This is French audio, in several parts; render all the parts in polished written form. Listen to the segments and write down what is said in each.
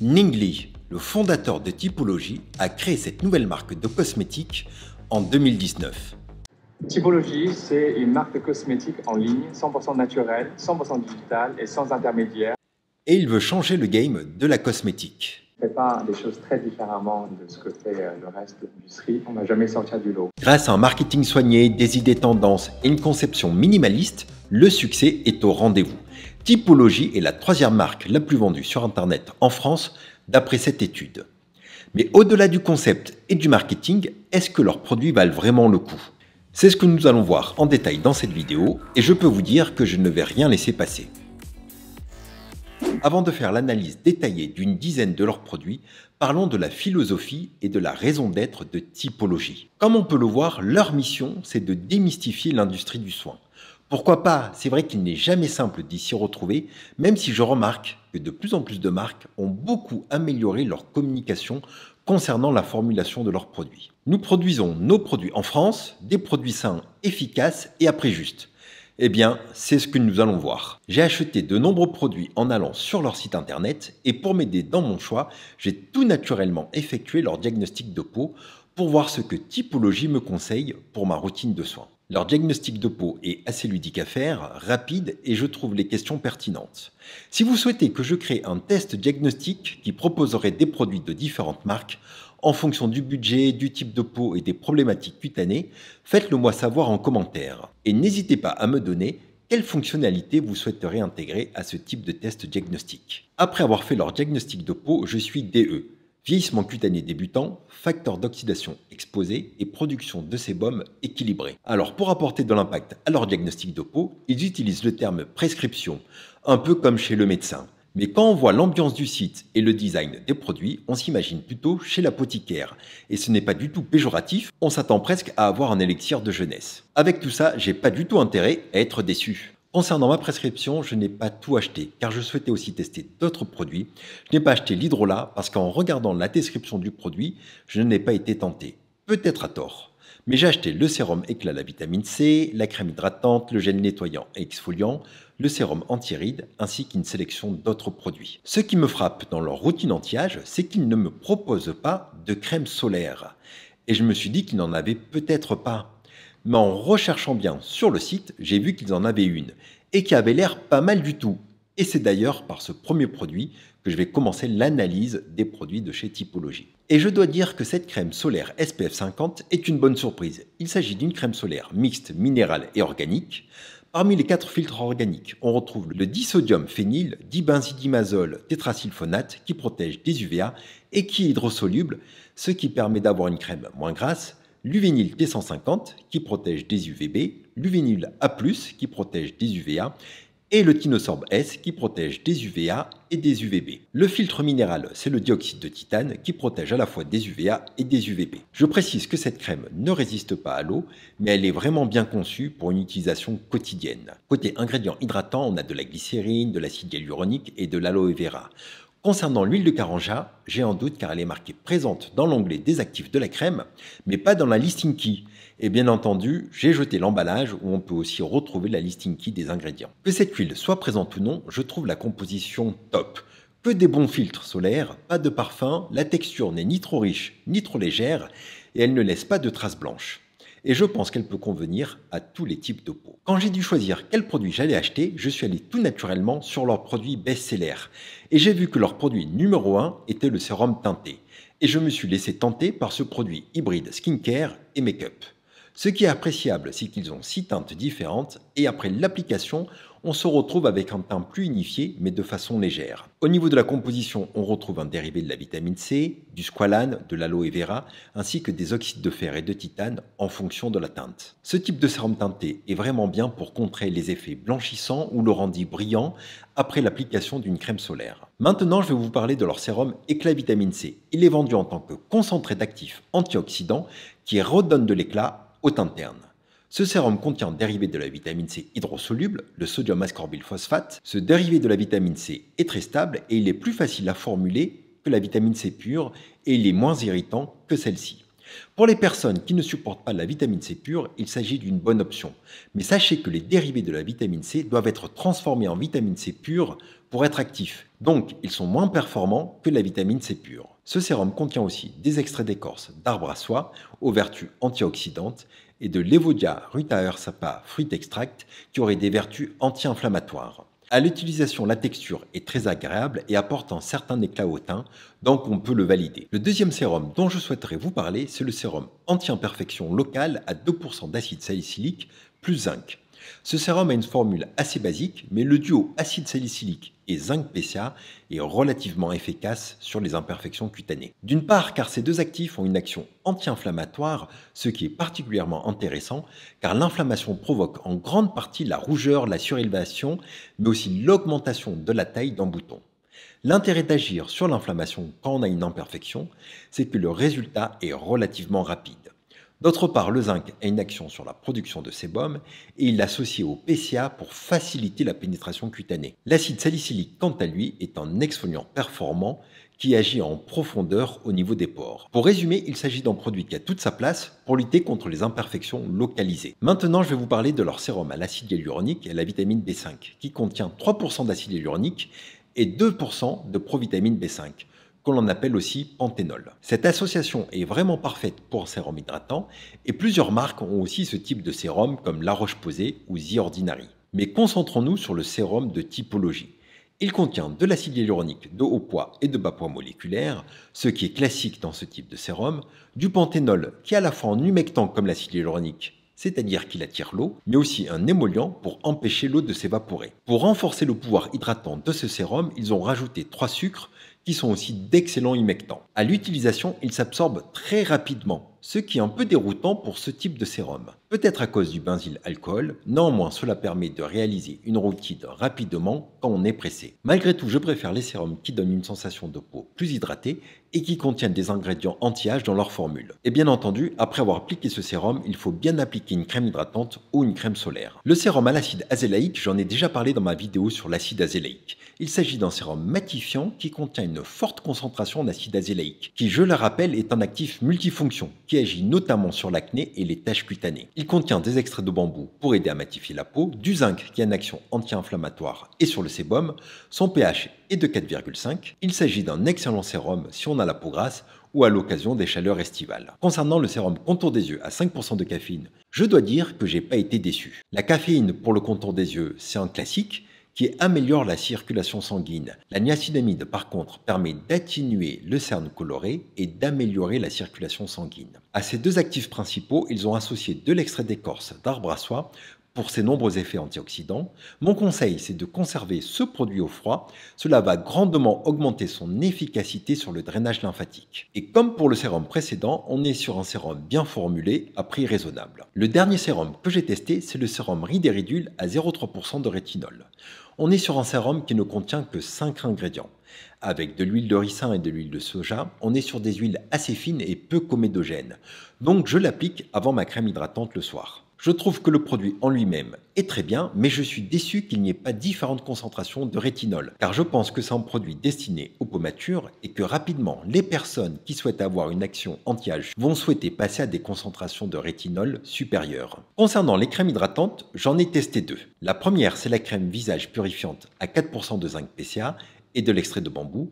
Ning Li, le fondateur de Typology, a créé cette nouvelle marque de cosmétiques en 2019. Typology, c'est une marque de cosmétiques en ligne, 100% naturelle, 100% digitale et sans intermédiaire. Et il veut changer le game de la cosmétique. On ne fait pas des choses très différemment de ce que fait le reste de l'industrie. On ne va jamais sortir du lot. Grâce à un marketing soigné, des idées tendances et une conception minimaliste, le succès est au rendez-vous. Typology est la troisième marque la plus vendue sur Internet en France, d'après cette étude. Mais au-delà du concept et du marketing, est-ce que leurs produits valent vraiment le coup? C'est ce que nous allons voir en détail dans cette vidéo, et je peux vous dire que je ne vais rien laisser passer. Avant de faire l'analyse détaillée d'une dizaine de leurs produits, parlons de la philosophie et de la raison d'être de Typology. Comme on peut le voir, leur mission, c'est de démystifier l'industrie du soin. Pourquoi pas? C'est vrai qu'il n'est jamais simple d'y s'y retrouver, même si je remarque que de plus en plus de marques ont beaucoup amélioré leur communication concernant la formulation de leurs produits. Nous produisons nos produits en France, des produits sains, efficaces et à prix juste. Eh bien, c'est ce que nous allons voir. J'ai acheté de nombreux produits en allant sur leur site internet et pour m'aider dans mon choix, j'ai tout naturellement effectué leur diagnostic de peau pour voir ce que Typology me conseille pour ma routine de soins. Leur diagnostic de peau est assez ludique à faire, rapide et je trouve les questions pertinentes. Si vous souhaitez que je crée un test diagnostic qui proposerait des produits de différentes marques, en fonction du budget, du type de peau et des problématiques cutanées, faites-le moi savoir en commentaire. Et n'hésitez pas à me donner quelles fonctionnalités vous souhaiteriez intégrer à ce type de test diagnostic. Après avoir fait leur diagnostic de peau, je suis DE. Vieillissement cutané débutant, facteur d'oxydation exposé et production de sébum équilibré. Alors pour apporter de l'impact à leur diagnostic de peau, ils utilisent le terme prescription, un peu comme chez le médecin. Mais quand on voit l'ambiance du site et le design des produits, on s'imagine plutôt chez l'apothicaire. Et ce n'est pas du tout péjoratif, on s'attend presque à avoir un élixir de jeunesse. Avec tout ça, j'ai pas du tout intérêt à être déçu. Concernant ma prescription, je n'ai pas tout acheté car je souhaitais aussi tester d'autres produits. Je n'ai pas acheté l'hydrolat parce qu'en regardant la description du produit, je n'ai pas été tenté. Peut-être à tort. Mais j'ai acheté le sérum éclat à la vitamine C, la crème hydratante, le gel nettoyant et exfoliant, le sérum anti-rides ainsi qu'une sélection d'autres produits. Ce qui me frappe dans leur routine anti-âge, c'est qu'ils ne me proposent pas de crème solaire. Et je me suis dit qu'ils n'en avaient peut-être pas. Mais en recherchant bien sur le site, j'ai vu qu'ils en avaient une et qui avait l'air pas mal du tout. Et c'est d'ailleurs par ce premier produit que je vais commencer l'analyse des produits de chez Typology. Et je dois dire que cette crème solaire SPF 50 est une bonne surprise. Il s'agit d'une crème solaire mixte, minérale et organique. Parmi les 4 filtres organiques, on retrouve le disodium phényl, dibenzidimazole, tétracylphonate qui protège des UVA et qui est hydrosoluble, ce qui permet d'avoir une crème moins grasse, l'uvényl T150 qui protège des UVB, l'uvényl A+, qui protège des UVA, et le Tinosorb S qui protège des UVA et des UVB. Le filtre minéral, c'est le dioxyde de titane qui protège à la fois des UVA et des UVB. Je précise que cette crème ne résiste pas à l'eau, mais elle est vraiment bien conçue pour une utilisation quotidienne. Côté ingrédients hydratants, on a de la glycérine, de l'acide hyaluronique et de l'aloe vera. Concernant l'huile de Karanja, j'ai un doute car elle est marquée présente dans l'onglet des actifs de la crème, mais pas dans la listing key. Et bien entendu, j'ai jeté l'emballage où on peut aussi retrouver la listing key des ingrédients. Que cette huile soit présente ou non, je trouve la composition top. Que des bons filtres solaires, pas de parfum, la texture n'est ni trop riche ni trop légère et elle ne laisse pas de traces blanches. Et je pense qu'elle peut convenir à tous les types de peau. Quand j'ai dû choisir quel produit j'allais acheter, je suis allé tout naturellement sur leurs produits best-seller. Et j'ai vu que leur produit numéro 1 était le sérum teinté. Et je me suis laissé tenter par ce produit hybride skincare et make-up. Ce qui est appréciable, c'est qu'ils ont 6 teintes différentes et après l'application, on se retrouve avec un teint plus unifié mais de façon légère. Au niveau de la composition, on retrouve un dérivé de la vitamine C, du squalane, de l'aloe vera ainsi que des oxydes de fer et de titane en fonction de la teinte. Ce type de sérum teinté est vraiment bien pour contrer les effets blanchissants ou le rendu brillant après l'application d'une crème solaire. Maintenant, je vais vous parler de leur sérum éclat vitamine C. Il est vendu en tant que concentré d'actifs antioxydants qui redonne de l'éclat au teint terne. Ce sérum contient un dérivé de la vitamine C hydrosoluble, le sodium ascorbylphosphate. Ce dérivé de la vitamine C est très stable et il est plus facile à formuler que la vitamine C pure et il est moins irritant que celle-ci. Pour les personnes qui ne supportent pas la vitamine C pure, il s'agit d'une bonne option. Mais sachez que les dérivés de la vitamine C doivent être transformés en vitamine C pure pour être actifs. Donc, ils sont moins performants que la vitamine C pure. Ce sérum contient aussi des extraits d'écorce d'arbres à soie aux vertus antioxydantes et de l'Evodia rutaersapa fruit extract qui aurait des vertus anti-inflammatoires. À l'utilisation, la texture est très agréable et apporte un certain éclat au teint, donc on peut le valider. Le deuxième sérum dont je souhaiterais vous parler, c'est le sérum anti-imperfection locale à 2% d'acide salicylique plus zinc. Ce sérum a une formule assez basique, mais le duo acide salicylique et zinc PCA est relativement efficace sur les imperfections cutanées. D'une part, car ces deux actifs ont une action anti-inflammatoire, ce qui est particulièrement intéressant, car l'inflammation provoque en grande partie la rougeur, la surélévation, mais aussi l'augmentation de la taille d'un bouton. L'intérêt d'agir sur l'inflammation quand on a une imperfection, c'est que le résultat est relativement rapide. D'autre part, le zinc a une action sur la production de sébum et il l'associe au PCA pour faciliter la pénétration cutanée. L'acide salicylique, quant à lui, est un exfoliant performant qui agit en profondeur au niveau des pores. Pour résumer, il s'agit d'un produit qui a toute sa place pour lutter contre les imperfections localisées. Maintenant, je vais vous parler de leur sérum à l'acide hyaluronique et à la vitamine B5, qui contient 3% d'acide hyaluronique et 2% de provitamine B5. Que l'on appelle aussi panthénol. Cette association est vraiment parfaite pour un sérum hydratant et plusieurs marques ont aussi ce type de sérum comme La Roche-Posay ou The Ordinary. Mais concentrons-nous sur le sérum de typologie. Il contient de l'acide hyaluronique de haut poids et de bas poids moléculaire, ce qui est classique dans ce type de sérum, du panthénol qui est à la fois un humectant comme l'acide hyaluronique, c'est-à-dire qu'il attire l'eau, mais aussi un émollient pour empêcher l'eau de s'évaporer. Pour renforcer le pouvoir hydratant de ce sérum, ils ont rajouté 3 sucres qui sont aussi d'excellents humectants. À l'utilisation, ils s'absorbent très rapidement, ce qui est un peu déroutant pour ce type de sérum. Peut-être à cause du benzyl alcool, néanmoins cela permet de réaliser une routine rapidement quand on est pressé. Malgré tout, je préfère les sérums qui donnent une sensation de peau plus hydratée et qui contiennent des ingrédients anti-âge dans leur formule. Et bien entendu, après avoir appliqué ce sérum, il faut bien appliquer une crème hydratante ou une crème solaire. Le sérum à l'acide azélaïque, j'en ai déjà parlé dans ma vidéo sur l'acide azélaïque. Il s'agit d'un sérum matifiant qui contient une forte concentration d'acide azélaïque, qui, je le rappelle, est un actif multifonction, qui agit notamment sur l'acné et les taches cutanées. Il contient des extraits de bambou pour aider à matifier la peau, du zinc qui a une action anti-inflammatoire et sur le sébum, son pH est de 4,5. Il s'agit d'un excellent sérum si on a la peau grasse ou à l'occasion des chaleurs estivales. Concernant le sérum contour des yeux à 5% de caféine, je dois dire que j'ai pas été déçu. La caféine pour le contour des yeux, c'est un classique qui améliore la circulation sanguine. La niacinamide, par contre, permet d'atténuer le cerne coloré et d'améliorer la circulation sanguine. À ces deux actifs principaux, ils ont associé de l'extrait d'écorce d'arbre à soie pour ses nombreux effets antioxydants. Mon conseil, c'est de conserver ce produit au froid. Cela va grandement augmenter son efficacité sur le drainage lymphatique. Et comme pour le sérum précédent, on est sur un sérum bien formulé à prix raisonnable. Le dernier sérum que j'ai testé, c'est le sérum Ridéridule à 0,3% de rétinol. On est sur un sérum qui ne contient que 5 ingrédients. Avec de l'huile de ricin et de l'huile de soja, on est sur des huiles assez fines et peu comédogènes. Donc je l'applique avant ma crème hydratante le soir. Je trouve que le produit en lui-même est très bien, mais je suis déçu qu'il n'y ait pas différentes concentrations de rétinol, car je pense que c'est un produit destiné aux peaux matures et que rapidement, les personnes qui souhaitent avoir une action anti-âge vont souhaiter passer à des concentrations de rétinol supérieures. Concernant les crèmes hydratantes, j'en ai testé 2. La première, c'est la crème visage purifiante à 4% de zinc PCA et de l'extrait de bambou.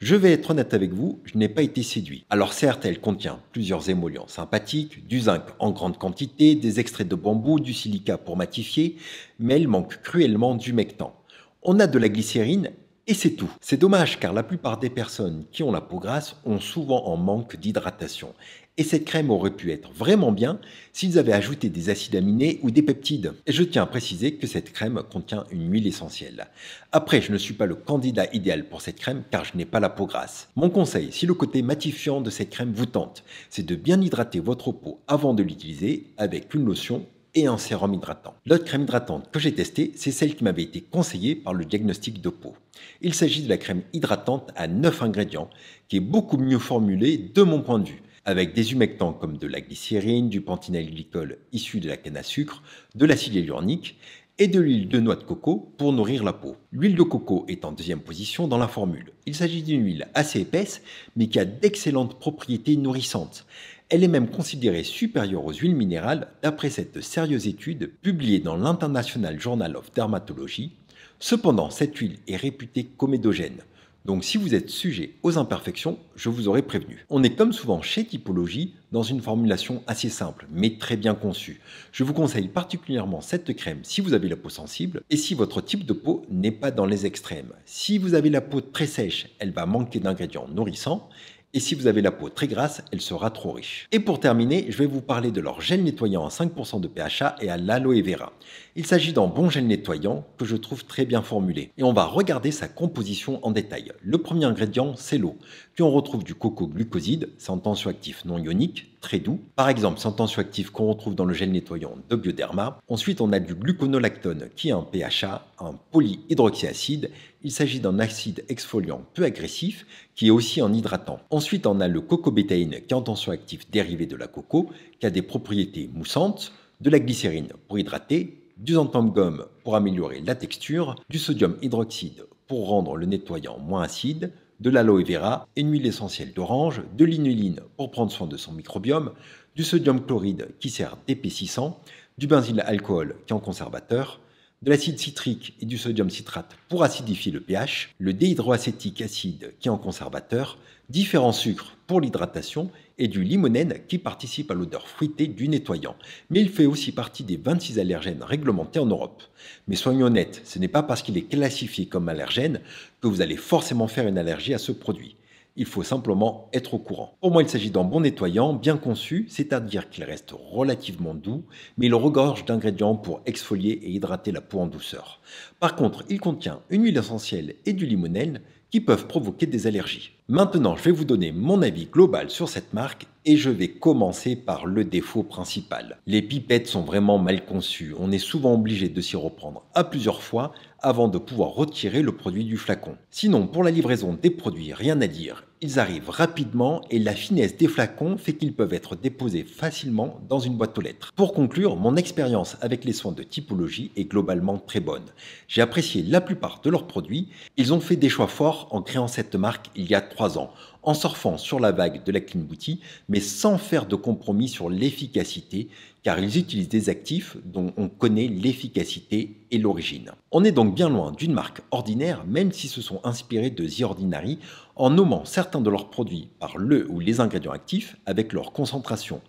Je vais être honnête avec vous, je n'ai pas été séduit. Alors certes, elle contient plusieurs émollients sympathiques, du zinc en grande quantité, des extraits de bambou, du silica pour matifier, mais elle manque cruellement d'humectant. On a de la glycérine et c'est tout. C'est dommage car la plupart des personnes qui ont la peau grasse ont souvent un manque d'hydratation. Et cette crème aurait pu être vraiment bien s'ils avaient ajouté des acides aminés ou des peptides. Et je tiens à préciser que cette crème contient une huile essentielle. Après, je ne suis pas le candidat idéal pour cette crème car je n'ai pas la peau grasse. Mon conseil, si le côté matifiant de cette crème vous tente, c'est de bien hydrater votre peau avant de l'utiliser avec une lotion et un sérum hydratant. L'autre crème hydratante que j'ai testée, c'est celle qui m'avait été conseillée par le diagnostic de peau. Il s'agit de la crème hydratante à 9 ingrédients qui est beaucoup mieux formulée de mon point de vue, avec des humectants comme de la glycérine, du panthénylglycol issu de la canne à sucre, de l'acide hyaluronique et de l'huile de noix de coco pour nourrir la peau. L'huile de coco est en deuxième position dans la formule. Il s'agit d'une huile assez épaisse mais qui a d'excellentes propriétés nourrissantes. Elle est même considérée supérieure aux huiles minérales d'après cette sérieuse étude publiée dans l'International Journal of Dermatology. Cependant, cette huile est réputée comédogène. Donc si vous êtes sujet aux imperfections, je vous aurais prévenu. On est comme souvent chez Typologie dans une formulation assez simple mais très bien conçue. Je vous conseille particulièrement cette crème si vous avez la peau sensible et si votre type de peau n'est pas dans les extrêmes. Si vous avez la peau très sèche, elle va manquer d'ingrédients nourrissants. Et si vous avez la peau très grasse, elle sera trop riche. Et pour terminer, je vais vous parler de leur gel nettoyant à 5% de PHA et à l'aloe vera. Il s'agit d'un bon gel nettoyant que je trouve très bien formulé. Et on va regarder sa composition en détail. Le premier ingrédient, c'est l'eau. Puis on retrouve du coco glucoside, c'est un tensioactif non ionique, très doux. Par exemple, c'est un tensioactif qu'on retrouve dans le gel nettoyant de Bioderma. Ensuite, on a du gluconolactone qui a un PHA, un polyhydroxyacide. Il s'agit d'un acide exfoliant peu agressif qui est aussi un hydratant. Ensuite, on a le cocobétaïne qui est un tensioactif dérivé de la coco qui a des propriétés moussantes, de la glycérine pour hydrater, du xanthan gomme pour améliorer la texture, du sodium hydroxyde pour rendre le nettoyant moins acide, de l'aloe vera, une huile essentielle d'orange, de l'inuline pour prendre soin de son microbiome, du sodium chloride qui sert d'épaississant, du benzyl alcool qui est en conservateur, de l'acide citrique et du sodium citrate pour acidifier le pH, le déhydroacétique acide qui est en conservateur, différents sucres pour l'hydratation et du limonène qui participe à l'odeur fruitée du nettoyant. Mais il fait aussi partie des 26 allergènes réglementés en Europe. Mais soyons honnêtes, ce n'est pas parce qu'il est classifié comme allergène que vous allez forcément faire une allergie à ce produit. Il faut simplement être au courant. Pour moi, il s'agit d'un bon nettoyant bien conçu, c'est-à-dire qu'il reste relativement doux, mais il regorge d'ingrédients pour exfolier et hydrater la peau en douceur. Par contre, il contient une huile essentielle et du limonène qui peuvent provoquer des allergies. Maintenant, je vais vous donner mon avis global sur cette marque et je vais commencer par le défaut principal. Les pipettes sont vraiment mal conçues. On est souvent obligé de s'y reprendre à plusieurs fois avant de pouvoir retirer le produit du flacon. Sinon, pour la livraison des produits, rien à dire. Ils arrivent rapidement et la finesse des flacons fait qu'ils peuvent être déposés facilement dans une boîte aux lettres. Pour conclure, mon expérience avec les soins de Typologie est globalement très bonne. J'ai apprécié la plupart de leurs produits. Ils ont fait des choix forts en créant cette marque il y a 3 ans, en surfant sur la vague de la clean beauty, mais sans faire de compromis sur l'efficacité, car ils utilisent des actifs dont on connaît l'efficacité et l'origine. On est donc bien loin d'une marque ordinaire, même s'ils se sont inspirés de The Ordinary en nommant certains de leurs produits par le ou les ingrédients actifs avec leur concentration,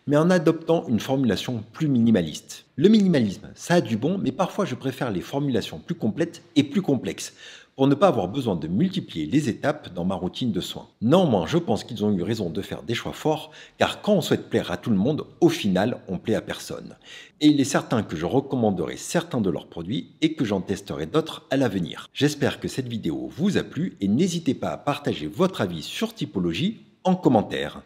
mais en adoptant une formulation plus minimaliste. Le minimalisme, ça a du bon, mais parfois je préfère les formulations plus complètes et plus complexes, pour ne pas avoir besoin de multiplier les étapes dans ma routine de soins. Néanmoins, je pense qu'ils ont eu raison de faire des choix forts, car quand on souhaite plaire à tout le monde, au final, on plaît à personne. Et il est certain que je recommanderai certains de leurs produits et que j'en testerai d'autres à l'avenir. J'espère que cette vidéo vous a plu et n'hésitez pas à partager votre avis sur Typologie en commentaire.